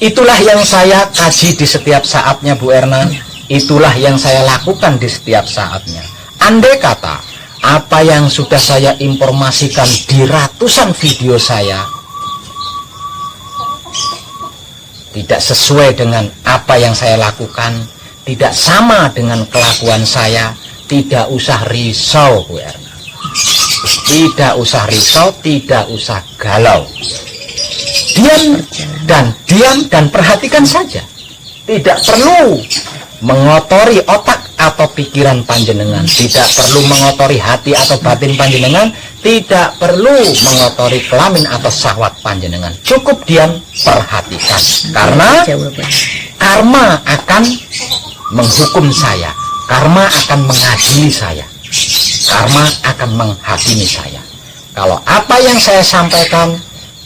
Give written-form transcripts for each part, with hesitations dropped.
Itulah yang saya kaji di setiap saatnya, Bu Erna. Itulah yang saya lakukan di setiap saatnya. Andai kata apa yang sudah saya informasikan di ratusan video saya tidak sesuai dengan apa yang saya lakukan, tidak sama dengan kelakuan saya, tidak usah risau, Bu Erna. Tidak usah risau, tidak usah galau. Diam dan perhatikan saja. Tidak perlu mengotori otak atau pikiran panjenengan, tidak perlu mengotori hati atau batin panjenengan, tidak perlu mengotori kelamin atau syahwat panjenengan. Cukup diam, perhatikan. Karena karma akan menghukum saya, karma akan mengadili saya, karma akan menghakimi saya. Kalau apa yang saya sampaikan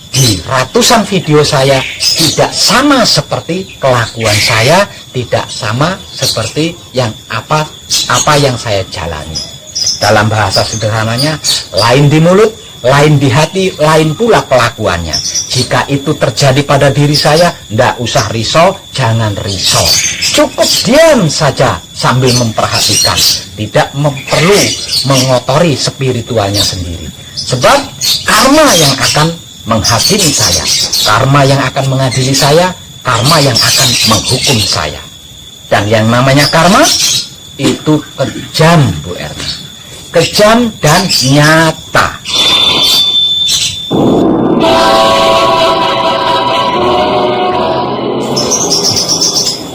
di ratusan video saya tidak sama seperti kelakuan saya, tidak sama seperti yang apa yang saya jalani. Dalam bahasa sederhananya, lain di mulut, lain di hati, lain pula kelakuannya. Jika itu terjadi pada diri saya, tidak usah risau, jangan risau. Cukup diam saja sambil memperhatikan. Tidak perlu mengotori spiritualnya sendiri. Sebab karma yang akan menghakimi saya, karma yang akan mengadili saya, karma yang akan menghukum saya. Dan yang namanya karma itu kejam, Bu Erna, kejam dan nyata.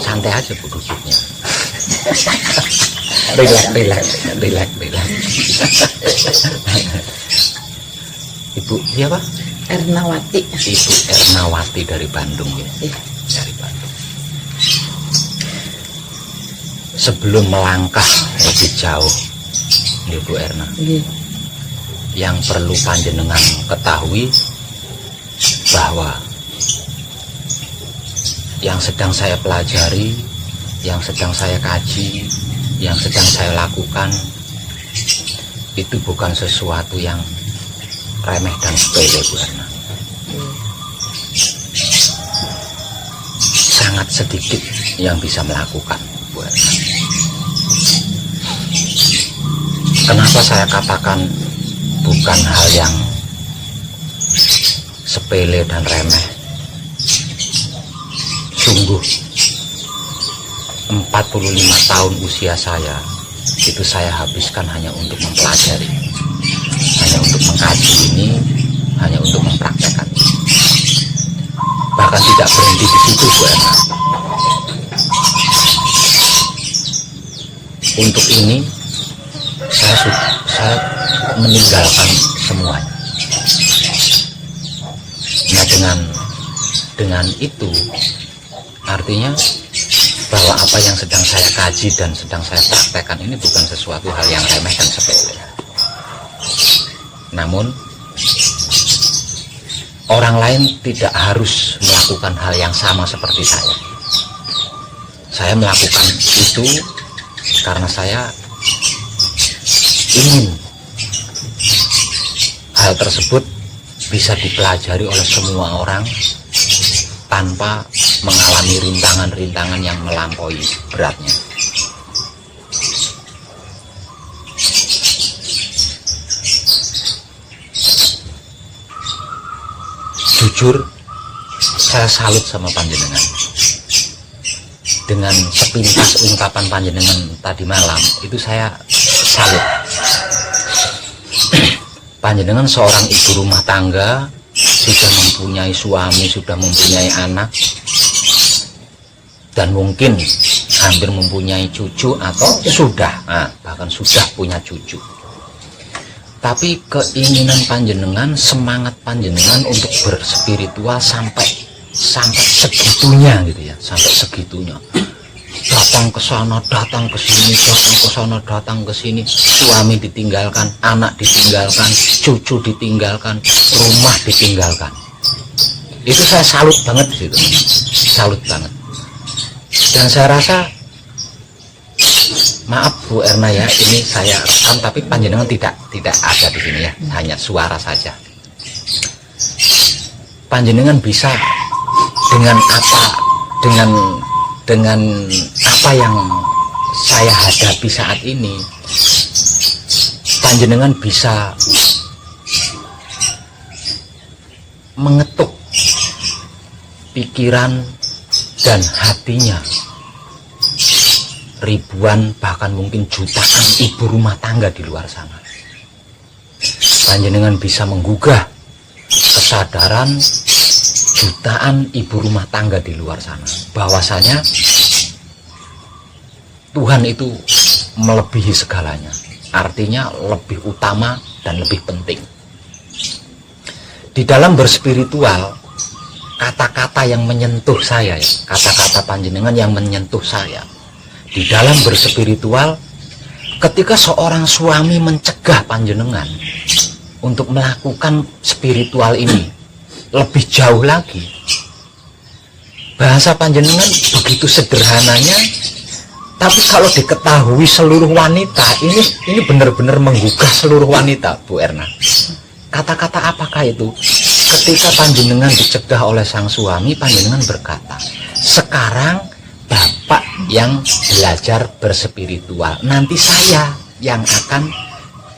Santai aja, Bu, duduknya. Relax. Ibu siapa? Ernawati. Ibu Ernawati dari Bandung, ya? Iya. Dari Bandung. Sebelum melangkah lebih jauh, Ibu Erna, yang perlu panjenengan ketahui bahwa yang sedang saya pelajari, yang sedang saya kaji, yang sedang saya lakukan itu bukan sesuatu yang remeh dan sepele, Bu Erna. Sangat sedikit yang bisa melakukan, Bu Erna. Kenapa saya katakan bukan hal yang sepele dan remeh? Sungguh 45 tahun usia saya itu saya habiskan hanya untuk mempelajari, hanya untuk mengkaji ini, hanya untuk mempraktekkan. Bahkan tidak berhenti di situ, Bu Erna. Untuk ini saya meninggalkan semuanya. Nah, dengan itu artinya bahwa apa yang sedang saya kaji dan sedang saya praktekkan ini bukan sesuatu hal yang remeh dan sepele. Namun orang lain tidak harus melakukan hal yang sama seperti saya. Saya melakukan itu karena saya ingin hal tersebut bisa dipelajari oleh semua orang tanpa mengalami rintangan-rintangan yang melampaui beratnya. Jujur, saya salut sama panjenengan. Dengan sepintas ungkapan panjenengan tadi malam, itu saya salut. Panjenengan seorang ibu rumah tangga, sudah mempunyai suami, sudah mempunyai anak, dan mungkin hampir mempunyai cucu atau bahkan sudah punya cucu. Tapi keinginan panjenengan, semangat panjenengan untuk berspiritual sampai segitunya gitu ya, sampai segitunya. Datang ke sana, datang ke sini, datang ke sana, datang ke sini. Suami ditinggalkan, anak ditinggalkan, cucu ditinggalkan, rumah ditinggalkan. Itu saya salut banget gitu. Salut banget. Dan saya rasa, maaf Bu Erna ya, ini saya rekam tapi panjenengan tidak ada di sini ya, hanya suara saja. Panjenengan bisa dengan apa yang saya hadapi saat ini, panjenengan bisa mengetuk pikiran dan hatinya ribuan bahkan mungkin jutaan ibu rumah tangga di luar sana. Panjenengan bisa menggugah kesadaran jutaan ibu rumah tangga di luar sana bahwasanya Tuhan itu melebihi segalanya, artinya lebih utama dan lebih penting. Di dalam berspiritual, kata-kata yang menyentuh saya, kata-kata panjenengan yang menyentuh saya di dalam berspiritual, ketika seorang suami mencegah panjenengan untuk melakukan spiritual ini lebih jauh lagi, bahasa panjenengan begitu sederhananya, tapi kalau diketahui seluruh wanita, ini benar-benar menggugah seluruh wanita, Bu Erna. Kata-kata apakah itu? Ketika panjenengan dicegah oleh sang suami, panjenengan berkata, sekarang Bapak yang belajar berspiritual, nanti saya yang akan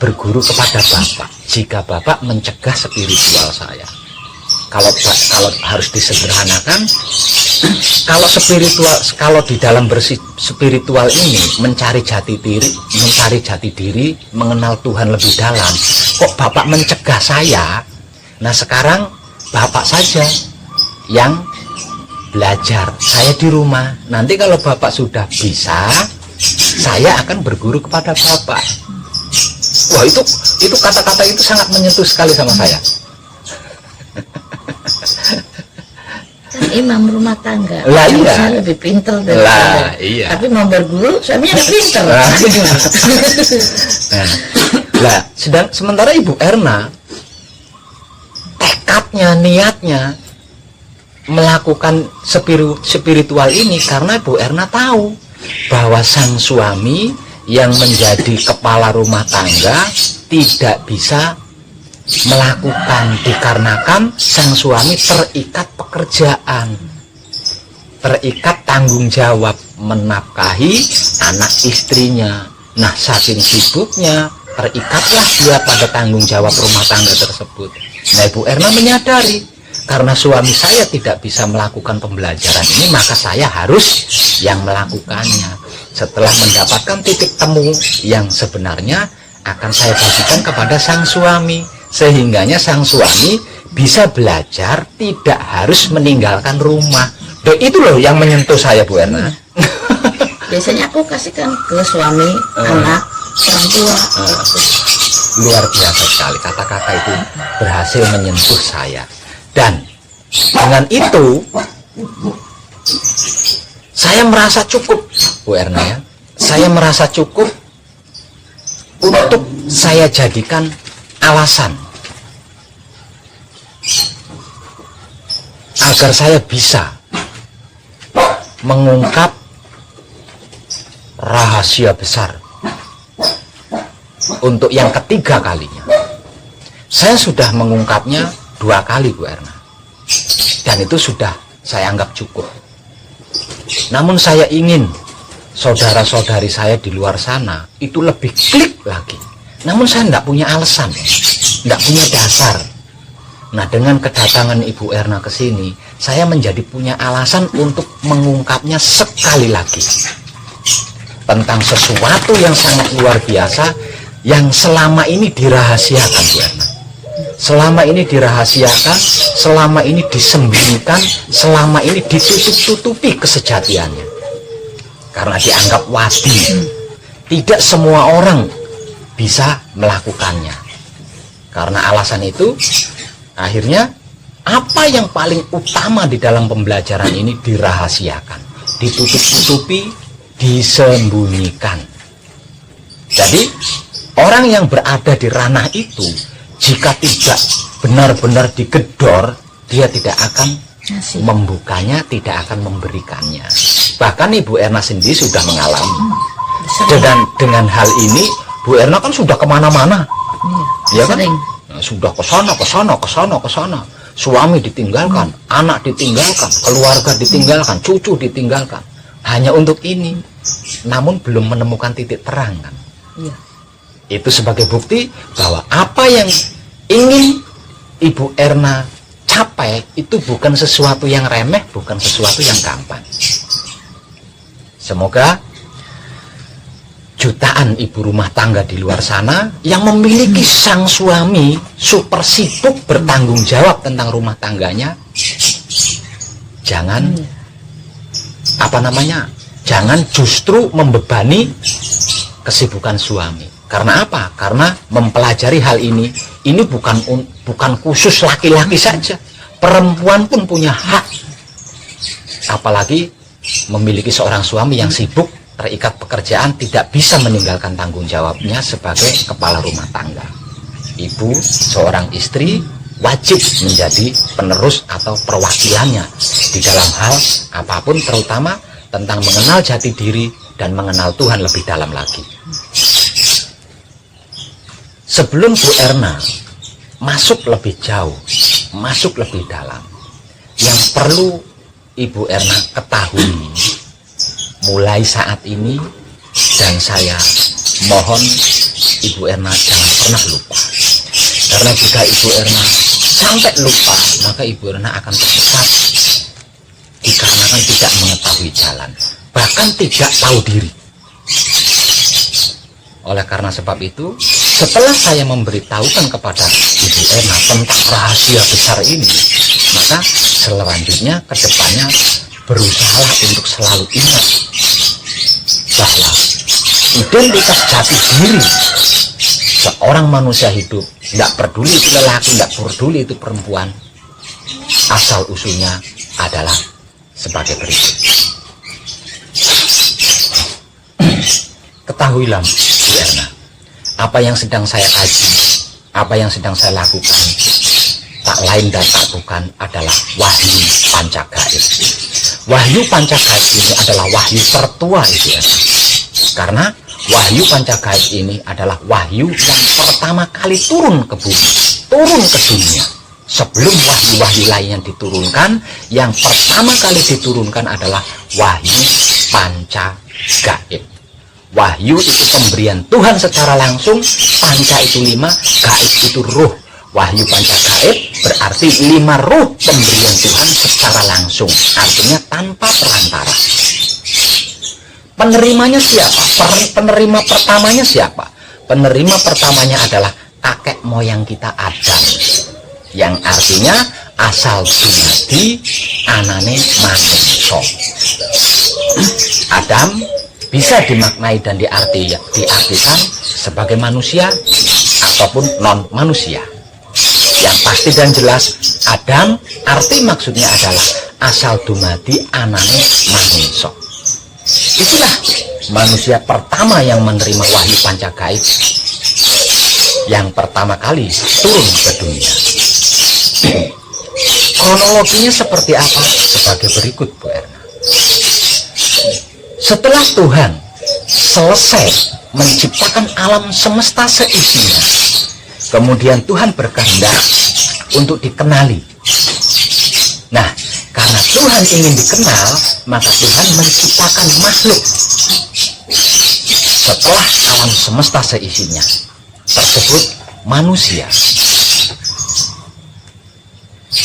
berguru kepada Bapak jika Bapak mencegah spiritual saya. Kalau harus disederhanakan, kalau di dalam spiritual ini mencari jati diri, mengenal Tuhan lebih dalam, kok Bapak mencegah saya? Nah, sekarang Bapak saja yang belajar, saya di rumah. Nanti kalau Bapak sudah bisa, saya akan berguru kepada Bapak. Wah, itu kata-kata itu sangat menyentuh sekali sama saya. Kan imam rumah tangga lah, iya. Lebih pintar dari lah, iya. Tapi mau berguru suaminya lebih pintar. Nah, sementara Ibu Erna tekadnya, niatnya melakukan spiritual ini karena Ibu Erna tahu bahwa sang suami yang menjadi kepala rumah tangga tidak bisa melakukan dikarenakan sang suami terikat pekerjaan, terikat tanggung jawab menafkahi anak istrinya. Nah, saking sibuknya terikatlah dia pada tanggung jawab rumah tangga tersebut. Nah, Ibu Erna menyadari karena suami saya tidak bisa melakukan pembelajaran ini, maka saya harus yang melakukannya. Setelah mendapatkan titik temu yang sebenarnya akan saya bagikan kepada sang suami, sehingganya sang suami bisa belajar tidak harus meninggalkan rumah. Itu loh yang menyentuh saya, Bu Erna. Biasanya aku kasihkan ke suami, anak, orang tua. Luar biasa sekali, kata-kata itu berhasil menyentuh saya. Dan dengan itu saya merasa cukup, Bu Erna ya. Saya merasa cukup untuk saya jadikan alasan agar saya bisa mengungkap rahasia besar untuk yang ketiga kalinya. Saya sudah mengungkapnya 2 kali, Bu Erna, dan itu sudah saya anggap cukup. Namun saya ingin saudara-saudari saya di luar sana itu lebih klik lagi. Namun saya tidak punya alasan, tidak punya dasar. Nah, dengan kedatangan Ibu Erna ke sini, saya menjadi punya alasan untuk mengungkapnya sekali lagi tentang sesuatu yang sangat luar biasa yang selama ini dirahasiakan, Bu Erna. Selama ini dirahasiakan, selama ini disembunyikan, selama ini ditutup-tutupi kesejatiannya karena dianggap wadi. Tidak semua orang bisa melakukannya. Karena alasan itu, akhirnya apa yang paling utama di dalam pembelajaran ini dirahasiakan, ditutup-tutupi, disembunyikan. Jadi orang yang berada di ranah itu, jika tidak benar-benar digedor, dia tidak akan membukanya, tidak akan memberikannya. Bahkan Ibu Erna sendiri sudah mengalami. Dengan hal ini, Bu Erna kan sudah kemana-mana, ya kan? Nah, sudah ke sana, suami ditinggalkan, anak ditinggalkan, keluarga ditinggalkan, cucu ditinggalkan, hanya untuk ini, namun belum menemukan titik terang kan? Iya. Itu sebagai bukti bahwa apa yang ingin Ibu Erna capai itu bukan sesuatu yang remeh, bukan sesuatu yang gampang. Semoga jutaan ibu rumah tangga di luar sana yang memiliki sang suami super sibuk bertanggung jawab tentang rumah tangganya, jangan jangan justru membebani kesibukan suami. Karena apa? Karena mempelajari hal ini bukan khusus laki-laki saja, perempuan pun punya hak, apalagi memiliki seorang suami yang sibuk, terikat pekerjaan, tidak bisa meninggalkan tanggung jawabnya sebagai kepala rumah tangga. Ibu, seorang istri, wajib menjadi penerus atau perwakilannya di dalam hal apapun, terutama tentang mengenal jati diri dan mengenal Tuhan lebih dalam lagi. Sebelum Bu Erna masuk lebih jauh, masuk lebih dalam, yang perlu Ibu Erna ketahui mulai saat ini, dan saya mohon Ibu Erna jangan pernah lupa, karena jika Ibu Erna sampai lupa, maka Ibu Erna akan tersesat dikarenakan tidak mengetahui jalan, bahkan tidak tahu diri. Oleh karena sebab itu, setelah saya memberitahukan kepada Ibu Erna tentang rahasia besar ini, maka selanjutnya ke depannya berusahalah untuk selalu ingat bahwa identitas jati diri seorang manusia hidup, tidak peduli itu lelaki, tidak peduli itu perempuan, asal usulnya adalah sebagai berikut. Ketahuilah Bu Erna, apa yang sedang saya kaji, apa yang sedang saya lakukan, tak lain dan tak bukan adalah wahyu pancagaib. Wahyu pancagaib ini adalah wahyu tertua Ibu Erna, karena wahyu pancagaib ini adalah wahyu yang pertama kali turun ke bumi, turun ke dunia. Sebelum wahyu-wahyu lain yang diturunkan, yang pertama kali diturunkan adalah wahyu pancagaib. Wahyu itu pemberian Tuhan secara langsung, panca itu 5, gaib itu ruh. Wahyu pancagaib berarti 5 ruh pemberian Tuhan secara langsung, artinya tanpa perantara. Penerimanya siapa? Penerima pertamanya siapa? Penerima pertamanya adalah kakek moyang kita Adam, yang artinya asal dumadi anane manungsa. Adam bisa dimaknai dan diartikan sebagai manusia ataupun non manusia. Yang pasti dan jelas, Adam arti maksudnya adalah asal dumadi anane manungsa. Itulah manusia pertama yang menerima wahyu pancagaib, yang pertama kali turun ke dunia. Kronologinya seperti apa? Sebagai berikut Bu Erna. Setelah Tuhan selesai menciptakan alam semesta seisinya, kemudian Tuhan berkehendak untuk dikenali. Nah, karena Tuhan ingin dikenal, maka Tuhan menciptakan makhluk setelah alam semesta seisinya, tersebut manusia.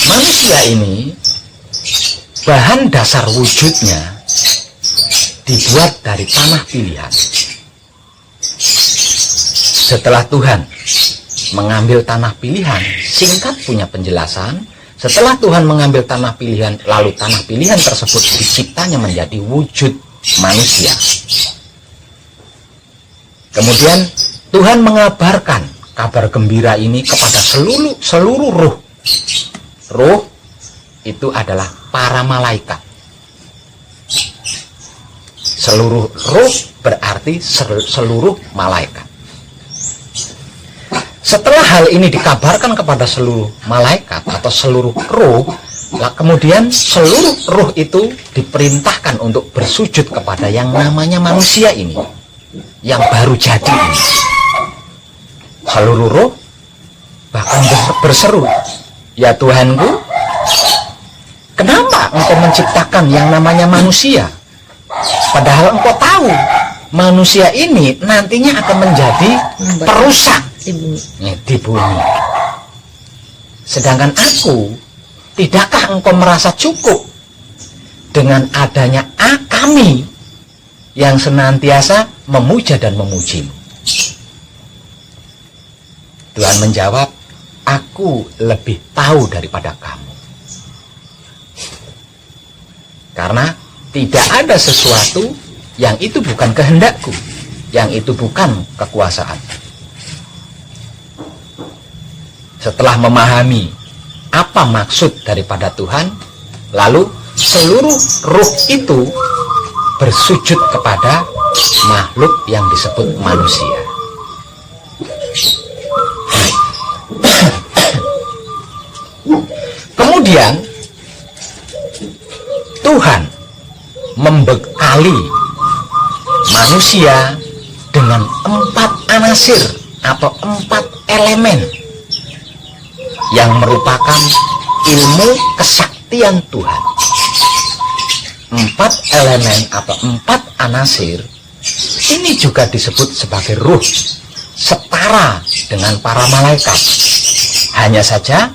Manusia ini bahan dasar wujudnya dibuat dari tanah pilihan. Setelah Tuhan mengambil tanah pilihan, singkat punya penjelasan, setelah Tuhan mengambil tanah pilihan, lalu tanah pilihan tersebut diciptanya menjadi wujud manusia. Kemudian Tuhan mengabarkan kabar gembira ini kepada seluruh ruh. Ruh itu adalah para malaikat. Seluruh ruh berarti seluruh malaikat. Setelah hal ini dikabarkan kepada seluruh malaikat atau seluruh ruh, kemudian seluruh ruh itu diperintahkan untuk bersujud kepada yang namanya manusia ini, yang baru jadi ini. Seluruh ruh bahkan berseru, Ya Tuhanku, kenapa Engkau menciptakan yang namanya manusia? Padahal Engkau tahu manusia ini nantinya akan menjadi perusak di bumi. Sedangkan aku, tidakkah Engkau merasa cukup dengan adanya kami yang senantiasa memuja dan memujimu? Tuhan menjawab, aku lebih tahu daripada kamu. Karena tidak ada sesuatu yang itu bukan kehendakku, yang itu bukan kekuasaan. Setelah memahami apa maksud daripada Tuhan, lalu seluruh ruh itu bersujud kepada makhluk yang disebut manusia. Kemudian Tuhan membekali manusia dengan 4 anasir atau 4 elemen yang merupakan ilmu kesaktian Tuhan. 4 elemen atau 4 anasir ini juga disebut sebagai ruh, setara dengan para malaikat. Hanya saja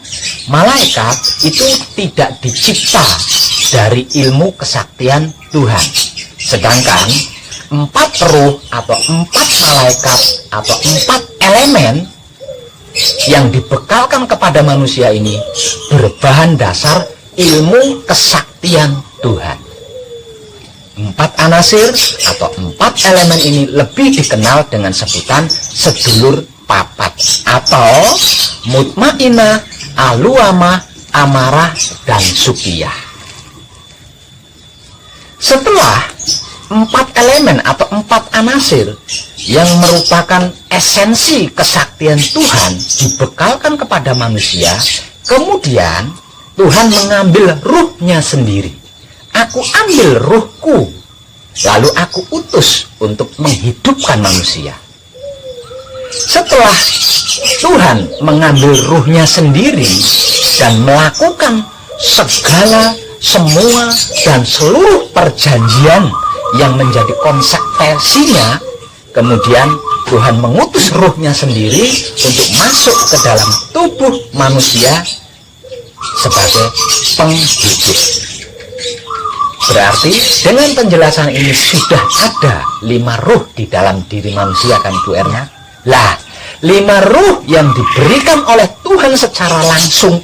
malaikat itu tidak dicipta dari ilmu kesaktian Tuhan. Sedangkan 4 ruh atau 4 malaikat atau 4 elemen yang dibekalkan kepada manusia ini berbahan dasar ilmu kesaktian Tuhan. 4 anasir atau 4 elemen ini lebih dikenal dengan sebutan sedulur papat atau mutmainah, aluamah, amarah, dan sukiyah. Setelah 4 elemen atau 4 anasir yang merupakan esensi kesaktian Tuhan dibekalkan kepada manusia, kemudian Tuhan mengambil ruhnya sendiri. Aku ambil ruhku, lalu aku utus untuk menghidupkan manusia. Setelah Tuhan mengambil ruhnya sendiri dan melakukan semua dan seluruh perjanjian yang menjadi konsekuensinya, kemudian Tuhan mengutus ruhnya sendiri untuk masuk ke dalam tubuh manusia sebagai penghidup. Berarti dengan penjelasan ini sudah ada 5 ruh di dalam diri manusia, kan Bu Erna? Lah, 5 ruh yang diberikan oleh Tuhan secara langsung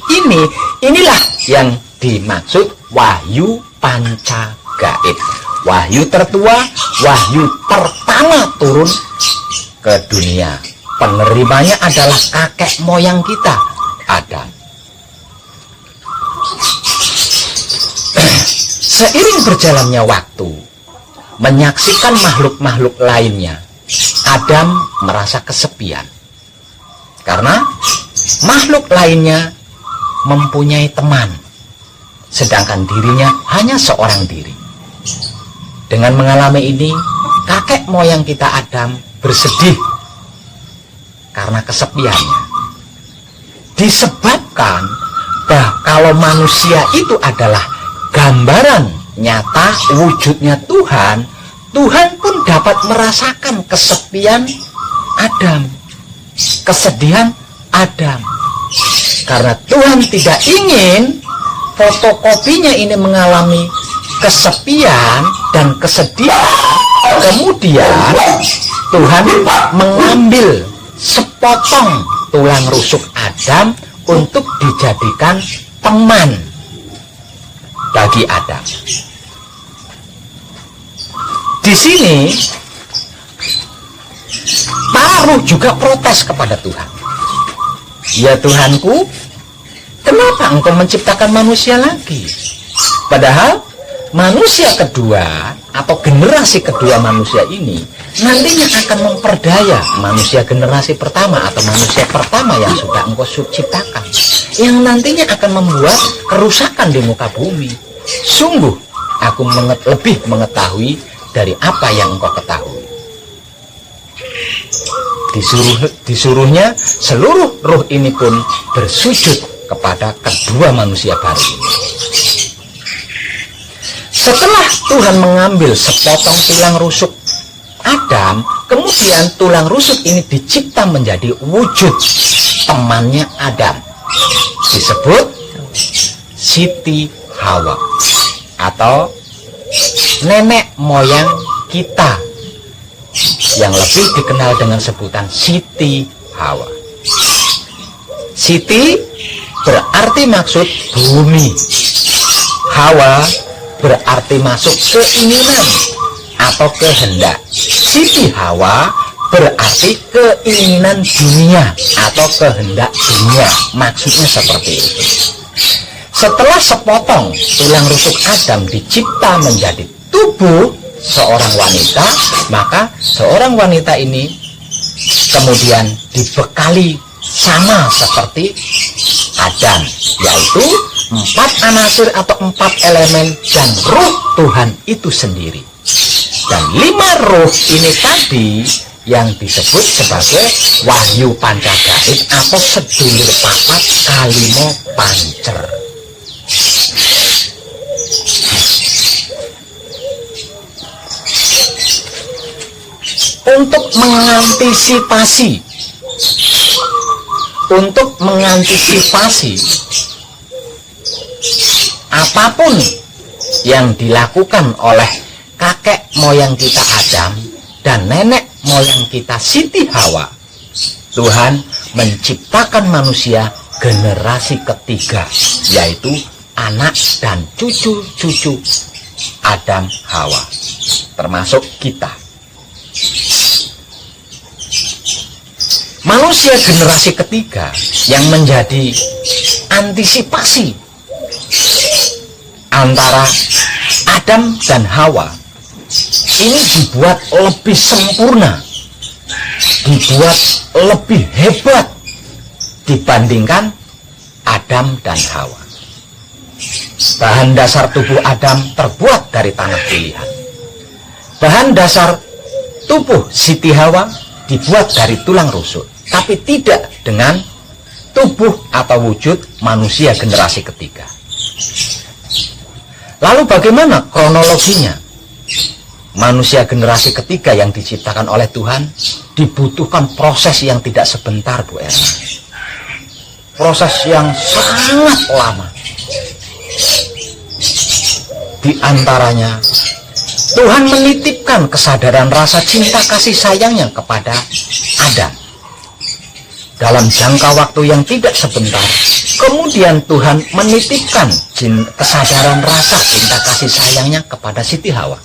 inilah yang dimaksud wahyu pancagaib. Wahyu tertua, wahyu pertama turun ke dunia. Penerimanya adalah kakek moyang kita, Adam. Seiring berjalannya waktu, menyaksikan makhluk-makhluk lainnya, Adam merasa kesepian. Karena makhluk lainnya mempunyai teman, sedangkan dirinya hanya seorang diri. Dengan mengalami ini, kakek moyang kita Adam bersedih karena kesepiannya. Disebabkan bahwa kalau manusia itu adalah gambaran nyata wujudnya Tuhan, Tuhan pun dapat merasakan kesepian Adam, kesedihan Adam. Karena Tuhan tidak ingin fotokopinya ini mengalami kesepian dan kesedihan, kemudian Tuhan mengambil sepotong tulang rusuk Adam untuk dijadikan teman bagi Adam. Di sini para ruh juga protes kepada Tuhan. Ya Tuhanku, kenapa Engkau menciptakan manusia lagi? Padahal manusia kedua atau generasi kedua manusia ini nantinya akan memperdaya manusia generasi pertama atau manusia pertama yang sudah Engkau ciptakan, yang nantinya akan membuat kerusakan di muka bumi. Sungguh aku lebih mengetahui dari apa yang Engkau ketahui. Disuruhnya seluruh ruh ini pun bersujud kepada kedua manusia baru ini. Setelah Tuhan mengambil sepotong tulang rusuk Adam, kemudian tulang rusuk ini dicipta menjadi wujud temannya Adam, disebut Siti Hawa atau nenek moyang kita, yang lebih dikenal dengan sebutan Siti Hawa. Siti berarti maksud bumi, Hawa berarti masuk keinginan atau kehendak. Siti Hawa berarti keinginan dunia atau kehendak dunia, maksudnya seperti itu. Setelah sepotong tulang rusuk Adam dicipta menjadi tubuh seorang wanita, maka seorang wanita ini kemudian dibekali sama seperti Adam, yaitu 4 anasir atau 4 elemen dan ruh Tuhan itu sendiri. Dan 5 ruh ini tadi yang disebut sebagai Wahyu Pancagaib atau sedulur papat kalimo pancer. Untuk mengantisipasi apapun yang dilakukan oleh kakek moyang kita Adam dan nenek moyang kita Siti Hawa, Tuhan menciptakan manusia generasi ketiga, yaitu anak dan cucu-cucu Adam Hawa, termasuk kita. Manusia generasi ketiga yang menjadi antisipasi antara Adam dan Hawa ini dibuat lebih sempurna, dibuat lebih hebat dibandingkan Adam dan Hawa. Bahan dasar tubuh Adam terbuat dari tanah pilihan. Bahan dasar tubuh Siti Hawa dibuat dari tulang rusuk, tapi tidak dengan tubuh atau wujud manusia generasi ketiga. Lalu bagaimana kronologinya? Manusia generasi ketiga yang diciptakan oleh Tuhan dibutuhkan proses yang tidak sebentar, Bu Erna. Proses yang sangat lama. Di antaranya, Tuhan menitipkan kesadaran rasa cinta kasih sayangnya kepada Adam. Dalam jangka waktu yang tidak sebentar, kemudian Tuhan menitipkan kesadaran rasa cinta kasih sayangnya kepada Siti Hawa.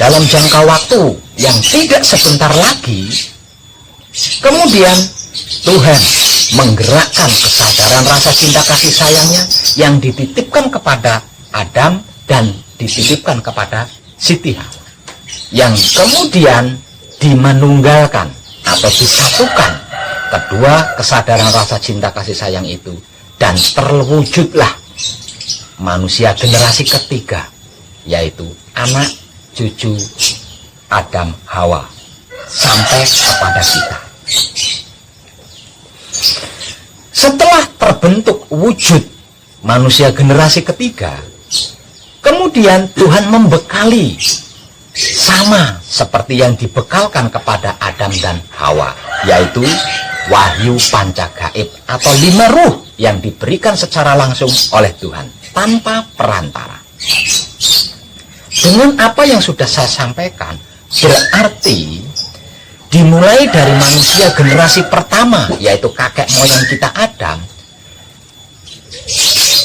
Dalam jangka waktu yang tidak sebentar lagi, kemudian Tuhan menggerakkan kesadaran rasa cinta kasih sayangnya yang dititipkan kepada Adam dan dititipkan kepada Siti Hawa, yang kemudian dimenunggalkan atau disatukan kedua kesadaran rasa cinta kasih sayang itu, dan terwujudlah manusia generasi ketiga, yaitu anak cucu Adam Hawa sampai kepada kita. Setelah terbentuk wujud manusia generasi ketiga, kemudian Tuhan membekali sama seperti yang dibekalkan kepada Adam dan Hawa, yaitu Wahyu Pancagaib atau 5 ruh yang diberikan secara langsung oleh Tuhan tanpa perantara. Dengan apa yang sudah saya sampaikan, berarti dimulai dari manusia generasi pertama, yaitu kakek moyang kita Adam,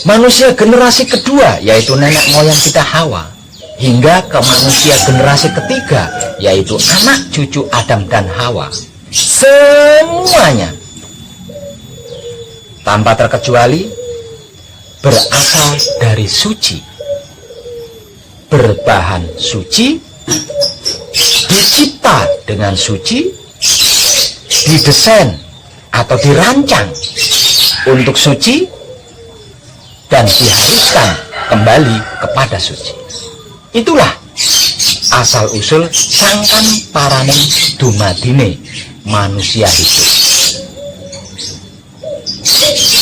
manusia generasi kedua, yaitu nenek moyang kita Hawa, hingga ke manusia generasi ketiga, yaitu anak cucu Adam dan Hawa, semuanya tanpa terkecuali berasal dari suci, berbahan suci, dicipta dengan suci, didesain atau dirancang untuk suci, dan diharuskan kembali kepada suci. Itulah asal-usul sangkan paraning dumadine manusia hidup.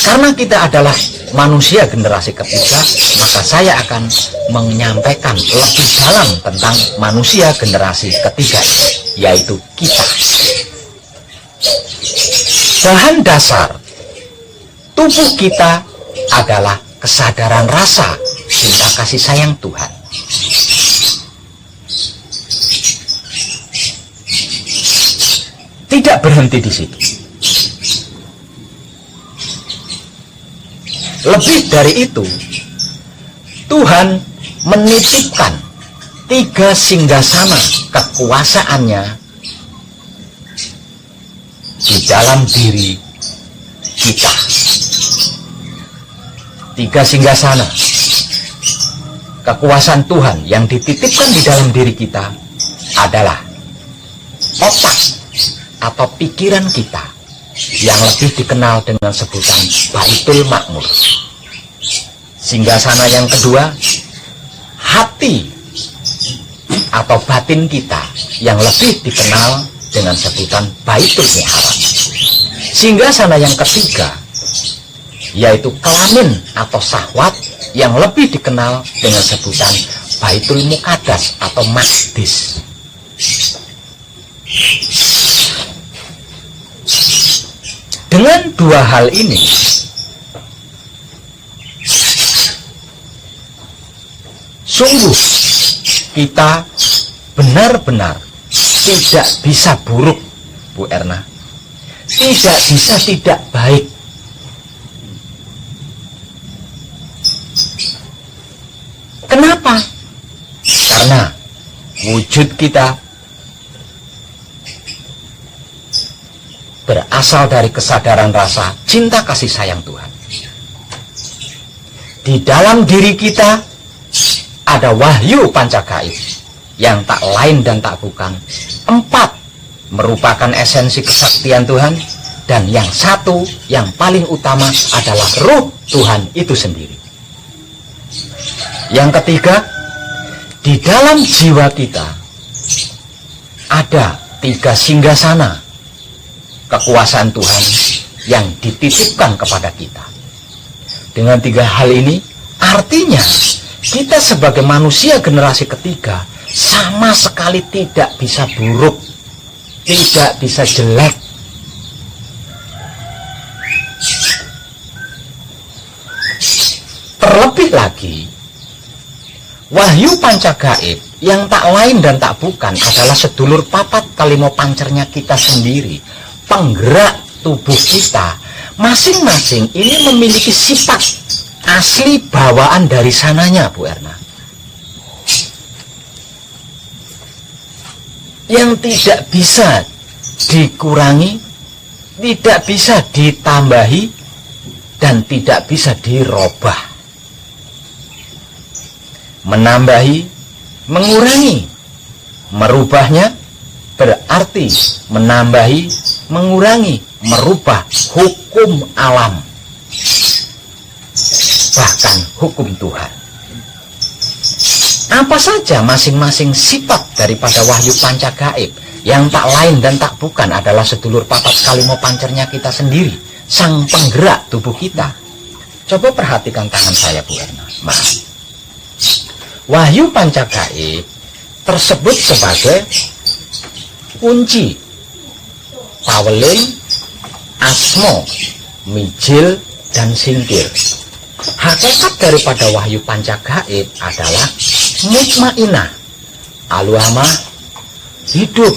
Karena kita adalah manusia generasi ketiga, maka saya akan menyampaikan lebih dalam tentang manusia generasi ketiga, yaitu kita. Bahan dasar tubuh kita adalah kesadaran rasa cinta kasih sayang Tuhan. Tidak berhenti di situ. Lebih dari itu, Tuhan menitipkan 3 singgasana kekuasaannya di dalam diri kita. 3 singgasana kekuasaan Tuhan yang dititipkan di dalam diri kita adalah otak atau pikiran kita, yang lebih dikenal dengan sebutan Baitul Makmur. Singgasana yang kedua, hati atau batin kita, yang lebih dikenal dengan sebutan Baitul Mi'raj. Singgasana yang ketiga, yaitu kelamin atau syahwat, yang lebih dikenal dengan sebutan Baitul Muqaddas atau Maqdis. Dengan 2 hal ini, sungguh kita benar-benar tidak bisa buruk, Bu Erna. Tidak bisa tidak baik. Kenapa? Karena wujud kita berasal dari kesadaran rasa cinta kasih sayang Tuhan. Di dalam diri kita ada wahyu pancagaib yang tak lain dan tak bukan 4 merupakan esensi kesaktian Tuhan, dan yang 1 yang paling utama adalah Ruh Tuhan itu sendiri. Yang ketiga, di dalam jiwa kita ada 3 singgasana kekuasaan Tuhan yang dititipkan kepada kita. Dengan 3 hal ini, artinya kita sebagai manusia generasi ketiga sama sekali tidak bisa buruk, tidak bisa jelek. Terlebih lagi, wahyu pancagaib yang tak lain dan tak bukan adalah sedulur papat kalimo pancernya kita sendiri, penggerak tubuh kita. Masing-masing ini memiliki sifat asli bawaan dari sananya, Bu Erna, yang tidak bisa dikurangi, tidak bisa ditambahi, dan tidak bisa dirubah. Menambahi, mengurangi, merubahnya berarti menambahi, mengurangi, merubah hukum alam, bahkan hukum Tuhan. Apa saja masing-masing sifat daripada wahyu pancagaib yang tak lain dan tak bukan adalah sedulur papat kalimo pancernya kita sendiri, sang penggerak tubuh kita. Coba perhatikan tangan saya, Bu Erna. Maaf. Wahyu pancagaib tersebut sebagai kunci, paweling, asmo, mijil, dan singkir. Hakikat daripada wahyu pancagaib adalah mutmainah, aluamah, hidup,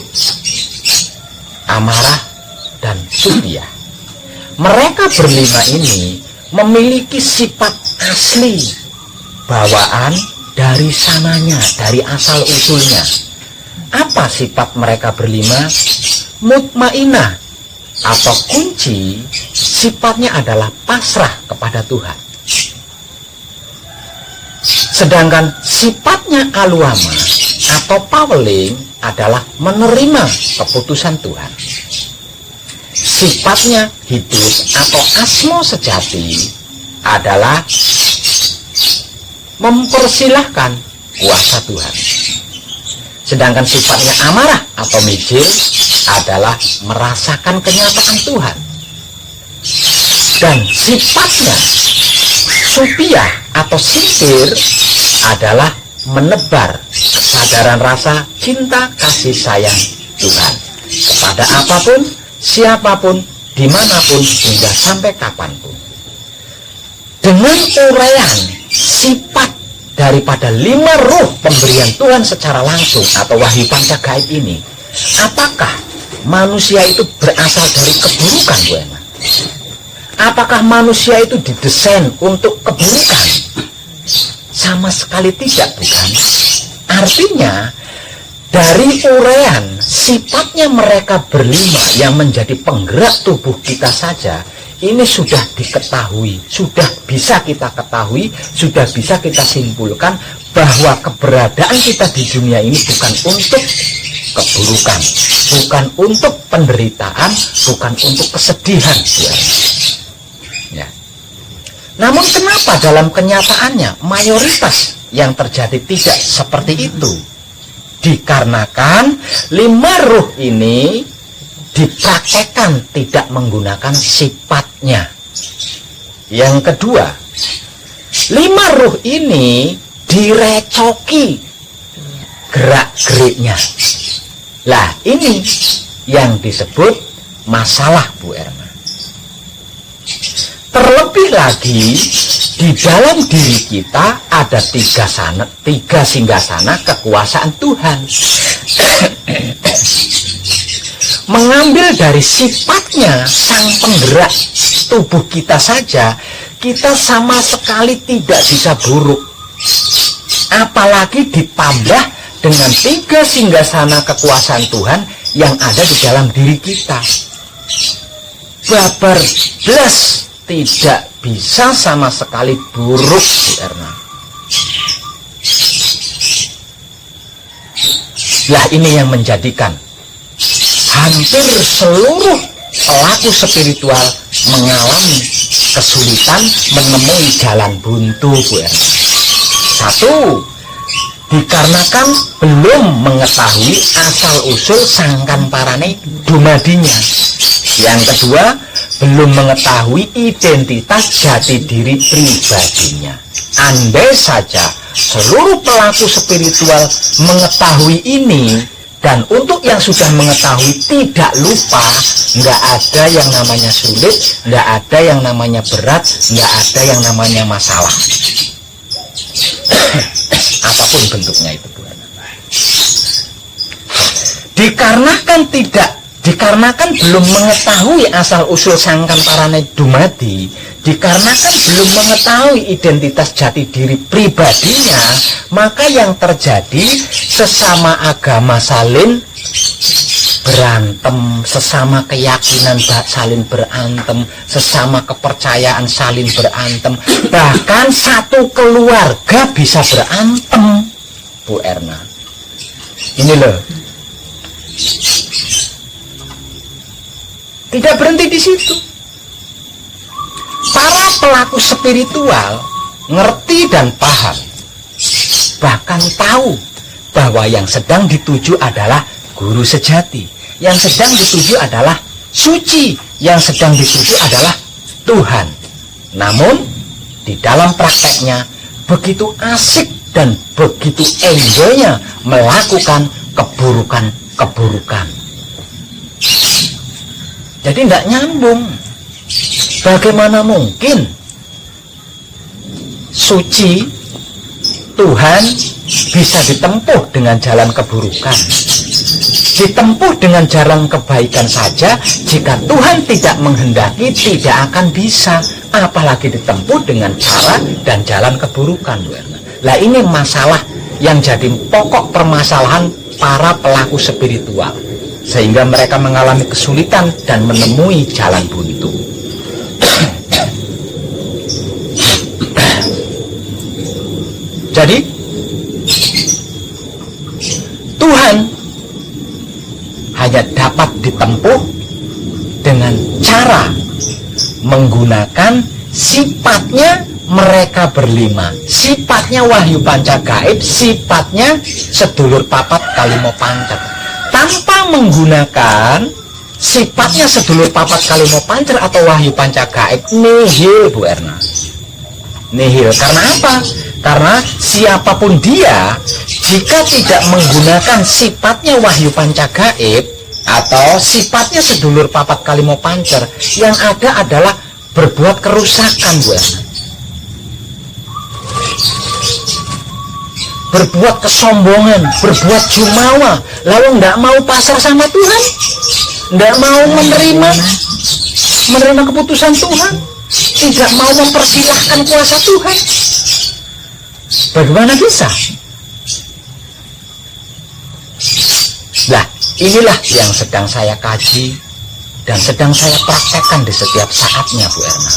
amarah, dan sudiyah. Mereka berlima ini memiliki sifat asli bawaan dari sananya, dari asal usulnya. Apa sifat mereka berlima? Mutmainah atau kunci, sifatnya adalah pasrah kepada Tuhan. Sedangkan sifatnya aluama atau paweling adalah menerima keputusan Tuhan. Sifatnya hidup atau asmo sejati adalah mempersilahkan kuasa Tuhan. Sedangkan sifatnya amarah atau mijil adalah merasakan kenyataan Tuhan. Dan sifatnya supiah atau sipir adalah menebar kesadaran rasa cinta kasih sayang Tuhan kepada apapun, siapapun, dimanapun, hingga sampai kapanpun. Dengan uraian sifat daripada 5 ruh pemberian Tuhan secara langsung atau wahyu panca gaib ini, apakah manusia itu berasal dari keburukan, Bu Ena? Apakah manusia itu didesain untuk keburukan? Sama sekali tidak, bukan? Artinya, dari uraian sifatnya mereka berlima yang menjadi penggerak tubuh kita saja, ini sudah diketahui, sudah bisa kita ketahui, sudah bisa kita simpulkan bahwa keberadaan kita di dunia ini bukan untuk keburukan, bukan untuk penderitaan, bukan untuk kesedihan. Ya. Namun kenapa dalam kenyataannya mayoritas yang terjadi tidak seperti itu? Dikarenakan 5 ruh ini dipraktekkan tidak menggunakan sifatnya. Yang kedua, 5 ruh ini direcoki gerak-geriknya. Lah, ini yang disebut masalah, Bu Erna. Terlebih lagi, di dalam diri kita ada 3 singgasana kekuasaan Tuhan. Mengambil dari sifatnya sang penggerak tubuh kita saja, kita sama sekali tidak bisa buruk. Apalagi ditambah dengan 3 singgasana kekuasaan Tuhan yang ada di dalam diri kita. Babar blas, tidak bisa sama sekali buruk, Bu Erna. Lah, ini yang menjadikan hampir seluruh pelaku spiritual mengalami kesulitan menemui jalan buntu, Bu Erna. 1, dikarenakan belum mengetahui asal-usul sangkan parane dumadinya. Yang kedua, belum mengetahui identitas jati diri pribadinya. Andai saja seluruh pelaku spiritual mengetahui ini, dan untuk yang sudah mengetahui tidak lupa, nggak ada yang namanya sulit, nggak ada yang namanya berat, nggak ada yang namanya masalah. Apapun bentuknya itu, Bu. Dikarenakan belum mengetahui asal-usul sangkan parane dumadi, dikarenakan belum mengetahui identitas jati diri pribadinya, maka yang terjadi sesama agama saling berantem, sesama keyakinan saling berantem, sesama kepercayaan saling berantem, bahkan satu keluarga bisa berantem, Bu Erna. Ini loh. Tidak berhenti di situ. Para pelaku spiritual ngerti dan paham, bahkan tahu bahwa yang sedang dituju adalah guru sejati, yang sedang dituju adalah suci, yang sedang dituju adalah Tuhan. Namun di dalam prakteknya begitu asik dan begitu enjoynya melakukan keburukan-keburukan. Jadi tidak nyambung. Bagaimana mungkin suci Tuhan bisa ditempuh dengan jalan keburukan? Ditempuh dengan jalan kebaikan saja, jika Tuhan tidak menghendaki, tidak akan bisa. Apalagi ditempuh dengan cara dan jalan keburukan. Lah, ini masalah yang jadi pokok permasalahan para pelaku spiritual, sehingga mereka mengalami kesulitan dan menemui jalan buntu. Jadi Tuhan hanya dapat ditempuh dengan cara menggunakan sifatnya mereka berlima, sifatnya wahyu panca gaib, sifatnya sedulur papat kalimo pancet, tanpa menggunakan sifatnya sedulur papat kalimo pancer atau wahyu panca gaib nihil, Bu Erna. Nihil. Karena apa? Karena siapapun dia, jika tidak menggunakan sifatnya wahyu panca gaib atau sifatnya sedulur papat kalimo pancer, yang ada adalah berbuat kerusakan, Bu Erna. Berbuat kesombongan, berbuat jumawa, lalu nggak mau pasrah sama Tuhan, nggak mau menerima keputusan Tuhan, tidak mau mempersilahkan kuasa Tuhan. Bagaimana bisa? Nah, inilah yang sedang saya kaji dan sedang saya praktekkan di setiap saatnya, Bu Erna.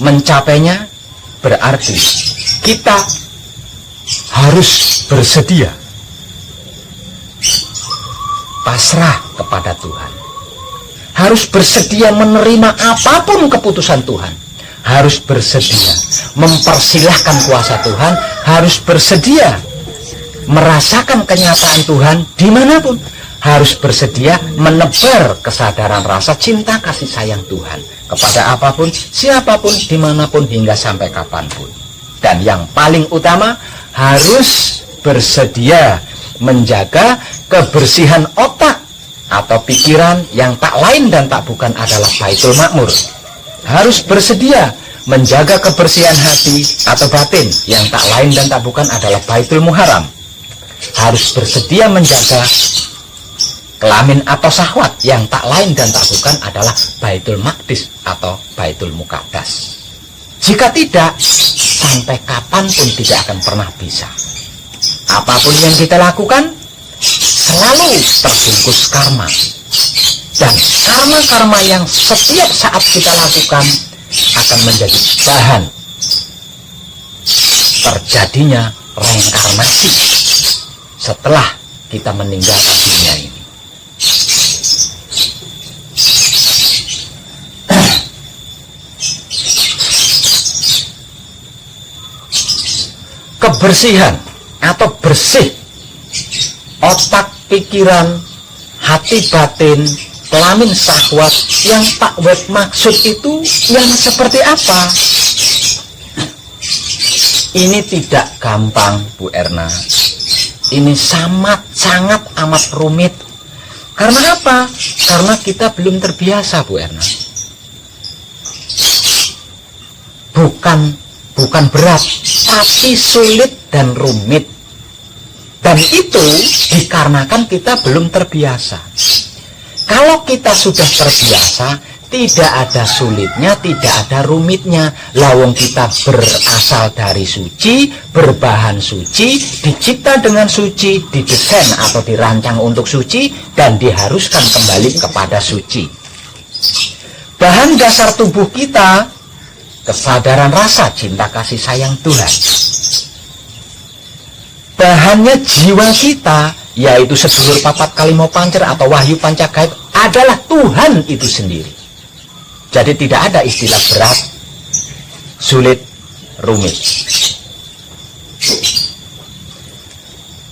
Mencapainya berarti kita harus bersedia pasrah kepada Tuhan, harus bersedia menerima apapun keputusan Tuhan, harus bersedia mempersilahkan kuasa Tuhan, harus bersedia merasakan kenyataan Tuhan dimanapun, harus bersedia menebar kesadaran rasa cinta kasih sayang Tuhan kepada apapun, siapapun, dimanapun, hingga sampai kapanpun. Dan yang paling utama, harus bersedia menjaga kebersihan otak atau pikiran yang tak lain dan tak bukan adalah Baitul Makmur. Harus bersedia menjaga kebersihan hati atau batin yang tak lain dan tak bukan adalah Baitul Muharram. Harus bersedia menjaga kelamin atau syahwat yang tak lain dan tak bukan adalah Baitul Maqdis atau Baitul Muqaddas. Jika tidak, sampai kapanpun tidak akan pernah bisa. Apapun yang kita lakukan selalu terbungkus karma, dan karma-karma yang setiap saat kita lakukan akan menjadi bahan terjadinya reinkarnasi setelah kita meninggalkan dunia ini. Kebersihan atau bersih otak, pikiran, hati batin, kelamin syahwat yang tak bermaksud itu yang seperti apa? Ini tidak gampang, Bu Erna. Ini sangat amat rumit. Karena apa? Karena kita belum terbiasa, Bu Erna. Bukan berat, tapi sulit dan rumit. Dan itu dikarenakan kita belum terbiasa. Kalau kita sudah terbiasa, tidak ada sulitnya, tidak ada rumitnya. Lawang kita berasal dari suci, berbahan suci, dicipta dengan suci, didesain atau dirancang untuk suci, dan diharuskan kembali kepada suci. Bahan dasar tubuh kita, kesadaran rasa cinta kasih sayang Tuhan. Bahannya jiwa kita, yaitu sedulur papat kalimo pancer atau wahyu panca gaib, adalah Tuhan itu sendiri. Jadi tidak ada istilah berat, sulit, rumit.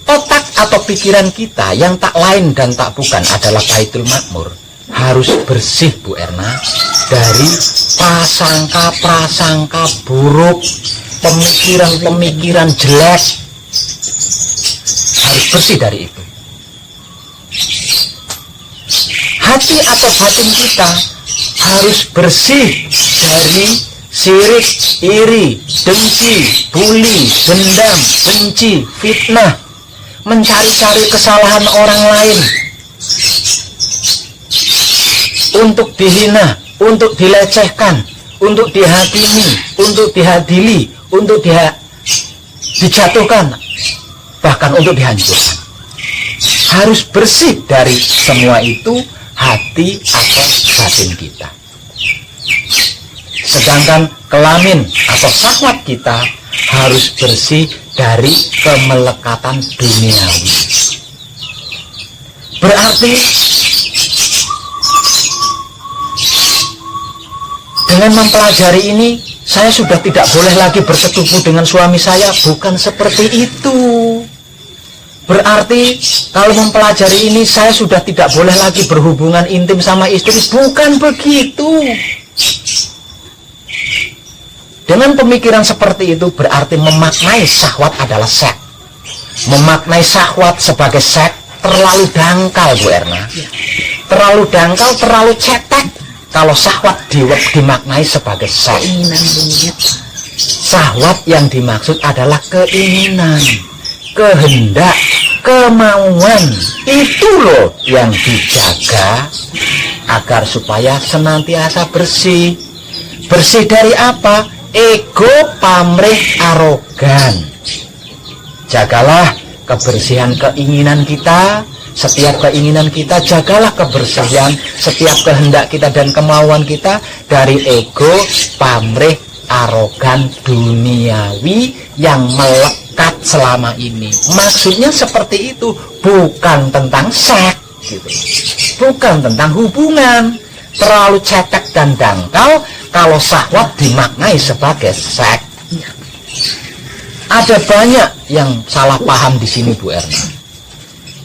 Otak atau pikiran kita yang tak lain dan tak bukan adalah Baitul Makmur harus bersih, Bu Erna, dari prasangka-prasangka buruk, pemikiran-pemikiran jelek. Harus bersih dari itu. Hati atau batin kita harus bersih dari sirik, iri, dengki, buli, dendam, benci, fitnah, mencari-cari kesalahan orang lain untuk dihina, untuk dilecehkan, untuk dihakimi, untuk dihadili, untuk dijatuhkan, bahkan untuk dihancurkan. Harus bersih dari semua itu hati atau batin kita. Sedangkan kelamin atau syahwat kita harus bersih dari kemelekatan duniawi. Berarti Dengan mempelajari ini, saya sudah tidak boleh lagi bersetubuh dengan suami saya. Bukan seperti itu. Berarti kalau mempelajari ini, saya sudah tidak boleh lagi berhubungan intim sama istri. Bukan begitu. Dengan pemikiran seperti itu berarti memaknai syahwat adalah seks. Memaknai syahwat sebagai seks terlalu dangkal, Bu Erna. Terlalu dangkal, terlalu cetek. Kalau syahwat dimaknai sebagai seks. Keinginan dunia. Syahwat yang dimaksud adalah keinginan, kehendak, kemauan. Itu loh yang dijaga agar supaya senantiasa bersih. Bersih dari apa? Ego, pamrih, arogan. Jagalah kebersihan keinginan kita. Setiap keinginan kita, jagalah kebersihan setiap kehendak kita dan kemauan kita dari ego, pamrih, arogan, duniawi yang melekat selama ini. Maksudnya seperti itu, bukan tentang seks gitu. Bukan tentang hubungan. Terlalu cetek dan dangkal kalau syahwat dimaknai sebagai seks. Ada banyak yang salah paham di sini, Bu Erna.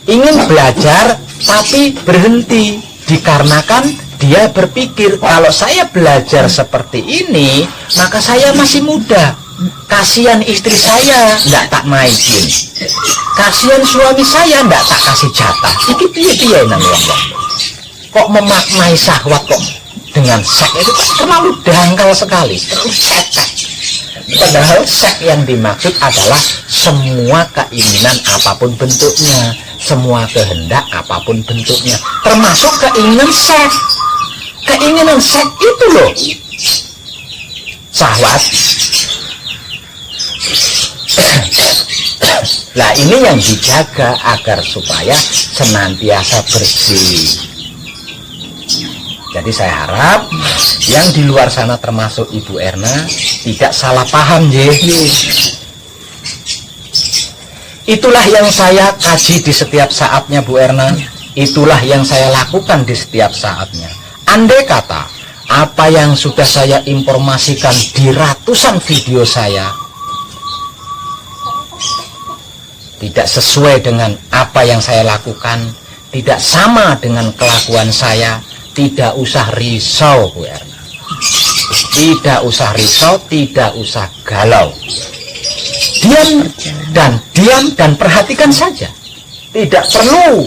Ingin belajar tapi berhenti dikarenakan dia berpikir kalau saya belajar seperti ini maka saya masih muda. Kasihan istri saya ndak tak naikin. Kasihan suami saya ndak tak kasih jatah. Iki piye-piye nang wong. Kok memaknai syahwat kok dengan seks itu terlalu dangkal sekali, terlalu cetek. Padahal seks yang dimaksud adalah semua keinginan apapun bentuknya, semua kehendak apapun bentuknya, termasuk keinginan seks. Keinginan seks itu loh syahwat. Nah ini yang dijaga agar supaya senantiasa bersih. Jadi saya harap yang di luar sana termasuk Ibu Erna tidak salah paham, Itulah yang saya kaji di setiap saatnya, Bu Erna. Itulah yang saya lakukan di setiap saatnya. Andai kata apa yang sudah saya informasikan di ratusan video saya tidak sesuai dengan apa yang saya lakukan, tidak sama dengan kelakuan saya, tidak usah risau, Bu Erna. Tidak usah risau, tidak usah galau. Diam dan perhatikan saja. Tidak perlu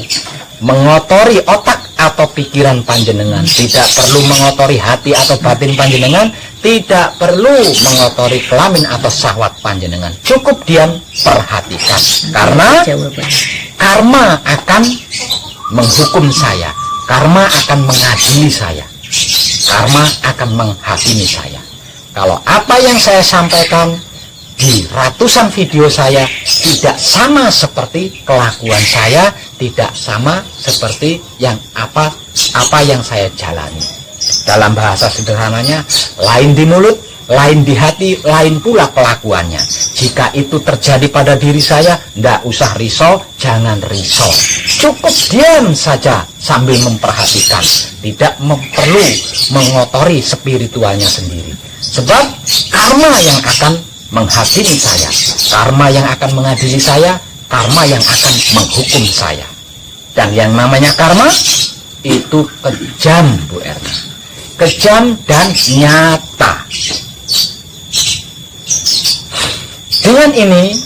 mengotori otak atau pikiran panjenengan, tidak perlu mengotori hati atau batin panjenengan, tidak perlu mengotori kelamin atau syahwat panjenengan. Cukup diam, perhatikan. Karena karma akan menghukum saya. Karma akan mengadili saya. Karma akan menghakimi saya. Kalau apa yang saya sampaikan di ratusan video saya tidak sama seperti kelakuan saya, tidak sama seperti yang apa yang saya jalani. Dalam bahasa sederhananya, lain di mulut, lain di hati, lain pula kelakuannya. Jika itu terjadi pada diri saya, ndak usah risau, jangan risau. Cukup diam saja sambil memperhatikan. Tidak perlu mengotori spiritualnya sendiri. Sebab karma yang akan menghakimi saya, karma yang akan mengadili saya, karma yang akan menghukum saya. Dan yang namanya karma itu kejam, Bu Erna. Kejam dan nyata. Dengan ini,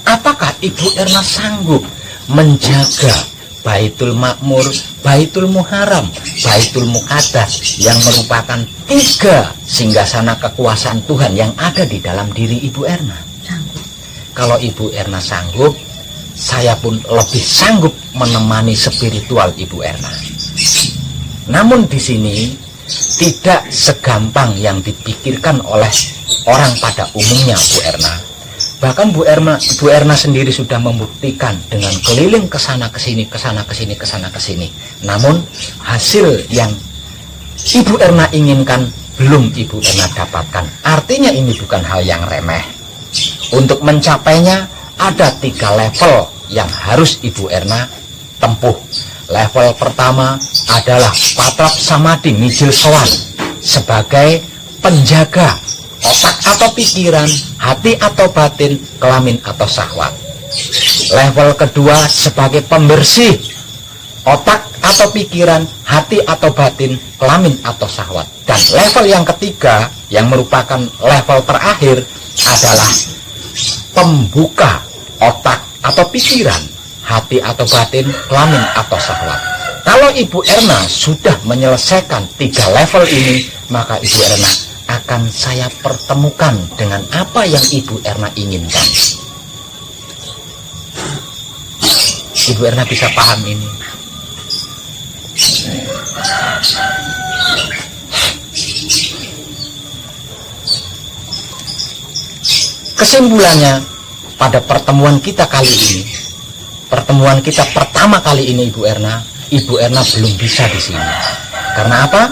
apakah Ibu Erna sanggup menjaga Baitul Makmur, Baitul Muharram, Baitul Muqaddas yang merupakan 3 singgasana kekuasaan Tuhan yang ada di dalam diri Ibu Erna? Sanggup. Kalau Ibu Erna sanggup, saya pun lebih sanggup menemani spiritual Ibu Erna. Namun di sini tidak segampang yang dipikirkan oleh orang pada umumnya, Bu Erna. Bahkan Bu Erna sendiri sudah membuktikan dengan keliling ke sana ke sini, ke sana ke sini, ke sana ke sini. Namun hasil yang Ibu Erna inginkan belum Ibu Erna dapatkan. Artinya ini bukan hal yang remeh. Untuk mencapainya ada 3 level yang harus Ibu Erna tempuh. Level pertama adalah patrap samadhi mijil sowan sebagai penjaga otak atau pikiran, hati atau batin, kelamin atau syahwat. Level kedua sebagai pembersih otak atau pikiran, hati atau batin, kelamin atau syahwat. Dan level yang ketiga yang merupakan level terakhir adalah pembuka otak atau pikiran, hati atau batin, kelamin atau syahwat. Kalau Ibu Erna sudah menyelesaikan 3 level ini, maka Ibu Erna akan saya pertemukan dengan apa yang Ibu Erna inginkan. Ibu Erna bisa paham ini? Kesimpulannya, pada pertemuan kita kali ini, pertemuan kita pertama kali ini Ibu Erna belum bisa di sini. Karena apa?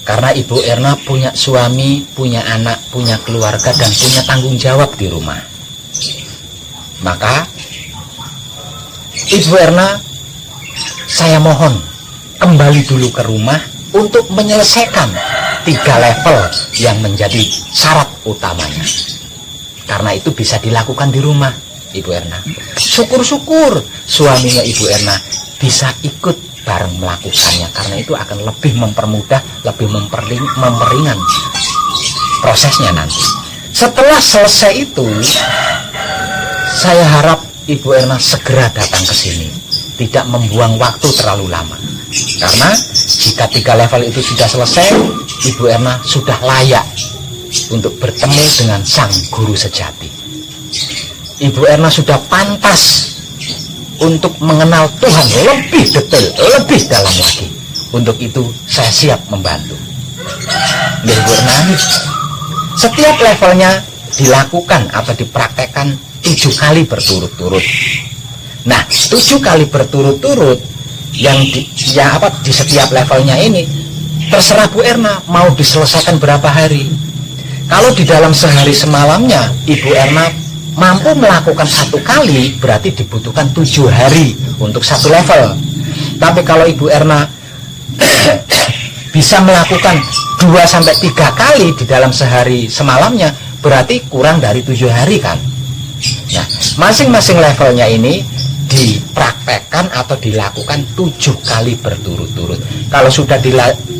Karena Ibu Erna punya suami, punya anak, punya keluarga, dan punya tanggung jawab di rumah. Maka Ibu Erna, saya mohon kembali dulu ke rumah untuk menyelesaikan 3 level yang menjadi syarat utamanya. Karena itu bisa dilakukan di rumah Ibu Erna. Syukur-syukur suaminya Ibu Erna bisa ikut bareng melakukannya, karena itu akan lebih mempermudah, lebih memperingan prosesnya nanti. Setelah selesai itu, saya harap Ibu Erna segera datang ke sini, tidak membuang waktu terlalu lama. Karena jika 3 level itu sudah selesai, Ibu Erna sudah layak untuk bertemu dengan sang guru sejati. Ibu Erna sudah pantas untuk mengenal Tuhan lebih detail, lebih dalam lagi. Untuk itu saya siap membantu. Ibu Erna, setiap levelnya dilakukan atau dipraktekkan 7 kali berturut-turut. Nah, 7 kali berturut-turut yang di setiap levelnya ini terserah Bu Erna mau diselesaikan berapa hari. Kalau di dalam sehari semalamnya Ibu Erna mampu melakukan 1 kali, berarti dibutuhkan 7 hari untuk 1 level. Tapi kalau Ibu Erna bisa melakukan 2-3 kali di dalam sehari semalamnya, berarti kurang dari 7 hari kan. Nah, masing-masing levelnya ini dipraktekkan atau dilakukan 7 kali berturut-turut. Kalau sudah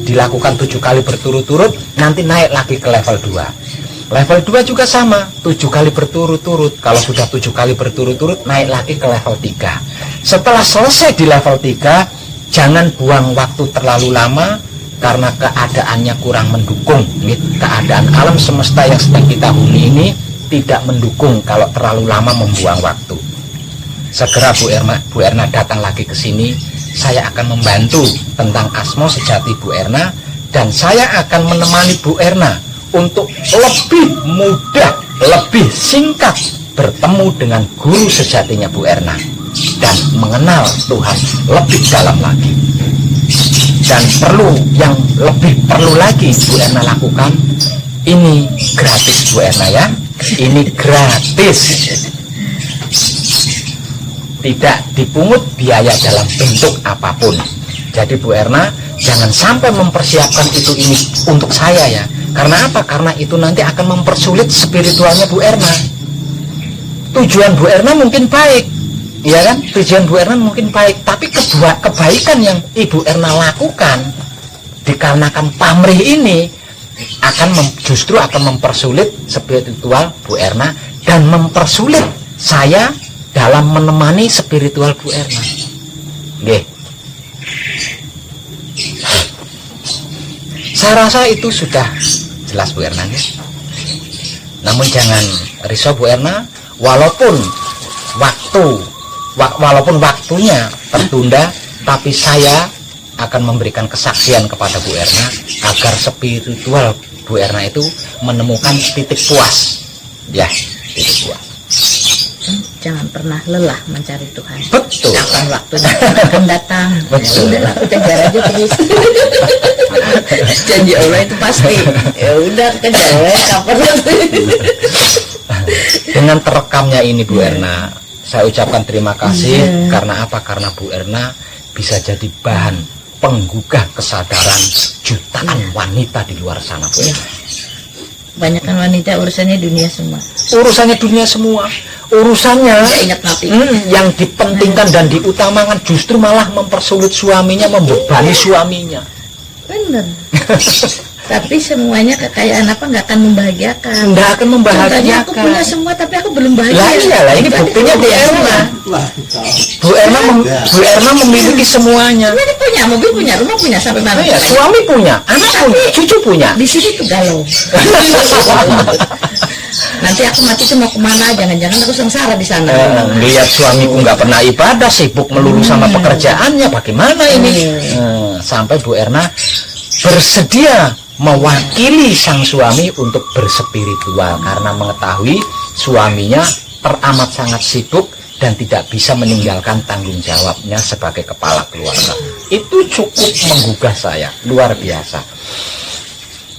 dilakukan 7 kali berturut-turut, nanti naik lagi ke level 2. Level 2 juga sama, 7 kali berturut-turut. Kalau sudah 7 kali berturut-turut, naik lagi ke level 3. Setelah selesai di level 3, jangan buang waktu terlalu lama, karena keadaannya kurang mendukung. Keadaan alam semesta yang sedang kita huni ini tidak mendukung kalau terlalu lama membuang waktu. Segera Bu Erna datang lagi ke sini. Saya akan membantu tentang Asmo Sejati Bu Erna, dan saya akan menemani Bu Erna untuk lebih mudah, lebih singkat bertemu dengan guru sejatinya Bu Erna dan mengenal Tuhan lebih dalam lagi. Dan yang lebih perlu lagi Bu Erna lakukan, ini gratis Bu Erna ya. Ini gratis, tidak dipungut biaya dalam bentuk apapun. Jadi Bu Erna jangan sampai mempersiapkan ini untuk saya ya. Karena apa? Karena itu nanti akan mempersulit spiritualnya Bu Erna. Tujuan Bu Erna mungkin baik, ya kan? Tujuan Bu Erna mungkin baik, tapi kebaikan yang Ibu Erna lakukan dikarenakan pamrih ini justru akan mempersulit spiritual Bu Erna dan mempersulit saya dalam menemani spiritual Bu Erna. Nggih. Saya rasa itu sudah jelas Bu Erna ya. Namun jangan risau Bu Erna, walaupun waktunya tertunda, tapi saya akan memberikan kesaksian kepada Bu Erna agar spiritual Bu Erna itu menemukan titik puas. Ya, titik puas. Jangan pernah lelah mencari Tuhan. Betul. Kapan waktunya akan datang. Betul. Ya udah, kejar aja terus. Janji Allah itu pasti. Ya udah, kejar aja kapan. Dengan terekamnya ini Bu Erna, saya ucapkan terima kasih. Karena apa? Karena Bu Erna bisa jadi bahan penggugah kesadaran jutaan wanita di luar sana, Bu. Ya. Banyakkan wanita urusannya dunia semua. Urusannya dunia semua. Urusannya Tidak ingat mati. yang dipentingkan dan diutamakan justru malah mempersulit suaminya, membebani suaminya. Bener. Tapi semuanya kekayaan apa nggak akan membahagiakan. Nggak akan Contohnya membahagiakan. aku punya semua tapi aku belum bahagia. Lah iyalah, ini Berarti buktinya aku Bu punya Erna. semua. Bu Erna memiliki semuanya. Semuanya punya mobil, punya rumah, punya sampai mana? Iya, suami punya, anak punya, cucu punya. Di sini tuh galau. Nanti aku mati tuh mau kemana? Jangan-jangan aku sengsara di sana. Lihat suamiku nggak pernah ibadah, sibuk melulu sama pekerjaannya, bagaimana ini? Sampai Bu Erna bersedia mewakili sang suami untuk berspiritual karena mengetahui suaminya teramat sangat sibuk dan tidak bisa meninggalkan tanggung jawabnya sebagai kepala keluarga. Itu cukup menggugah saya, luar biasa.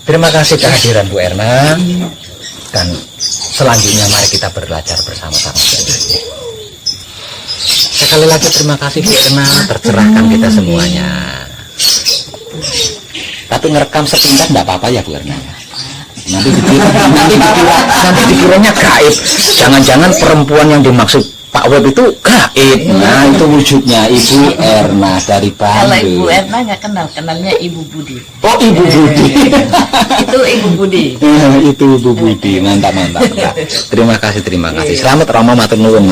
Terima kasih kehadiran Bu Erna, dan selanjutnya mari kita belajar bersama-sama. Sekali lagi terima kasih Bu Erna, tercerahkan kita semuanya. Tapi ngerekam sepintas enggak apa-apa ya Bu Erna. Nanti dikiranya gaib. Jangan-jangan perempuan yang dimaksud Pak Web itu gaib. Nah, itu wujudnya Ibu Erna dari Kalau Bandung. Ibu Erna nggak kenal, kenalnya Ibu Budi. Oh, Ibu Budi. Itu Ibu Budi. Itu Ibu Budi. Mantap. Terima kasih. Selamat Rama, matur nuwun.